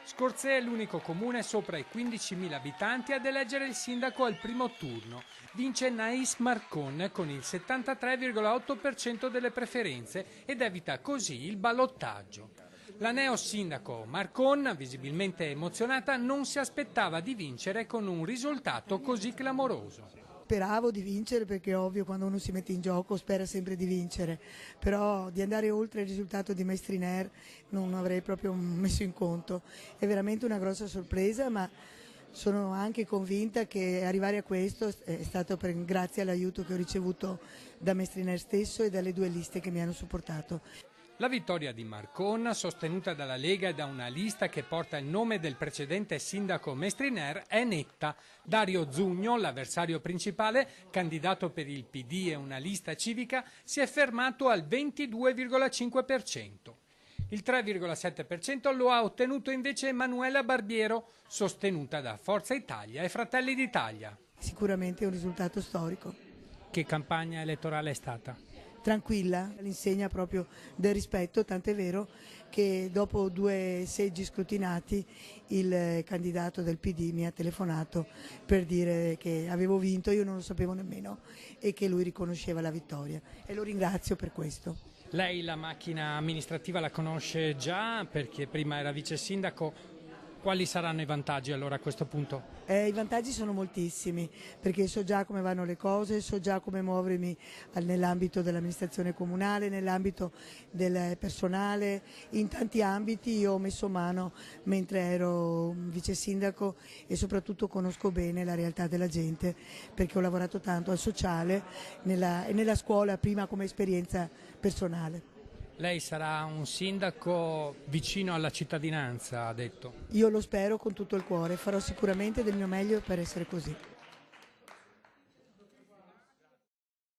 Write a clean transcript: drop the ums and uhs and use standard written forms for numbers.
Scorzè è l'unico comune sopra i 15.000 abitanti ad eleggere il sindaco al primo turno. Vince Nais Marcon con il 73,8% delle preferenze ed evita così il ballottaggio. La neo sindaco Marcon, visibilmente emozionata, non si aspettava di vincere con un risultato così clamoroso. Speravo di vincere perché è ovvio quando uno si mette in gioco spera sempre di vincere, però di andare oltre il risultato di Mestriner non avrei proprio messo in conto. È veramente una grossa sorpresa, ma sono anche convinta che arrivare a questo è stato grazie all'aiuto che ho ricevuto da Mestriner stesso e dalle due liste che mi hanno supportato. La vittoria di Marcon, sostenuta dalla Lega e da una lista che porta il nome del precedente sindaco Mestriner, è netta. Dario Zugno, l'avversario principale, candidato per il PD e una lista civica, si è fermato al 22,5%. Il 3,7% lo ha ottenuto invece Emanuela Barbiero, sostenuta da Forza Italia e Fratelli d'Italia. Sicuramente è un risultato storico. Che campagna elettorale è stata? Tranquilla, all'insegna proprio del rispetto, tant'è vero che dopo 2 seggi scrutinati il candidato del PD mi ha telefonato per dire che avevo vinto, io non lo sapevo nemmeno, e che lui riconosceva la vittoria e lo ringrazio per questo. Lei la macchina amministrativa la conosce già perché prima era vice sindaco. Quali saranno i vantaggi allora a questo punto? I vantaggi sono moltissimi perché so già come vanno le cose, so già come muovermi nell'ambito dell'amministrazione comunale, nell'ambito del personale, in tanti ambiti io ho messo mano mentre ero vice sindaco e soprattutto conosco bene la realtà della gente perché ho lavorato tanto al sociale e nella scuola prima come esperienza personale. Lei sarà un sindaco vicino alla cittadinanza, ha detto. Io lo spero con tutto il cuore, farò sicuramente del mio meglio per essere così.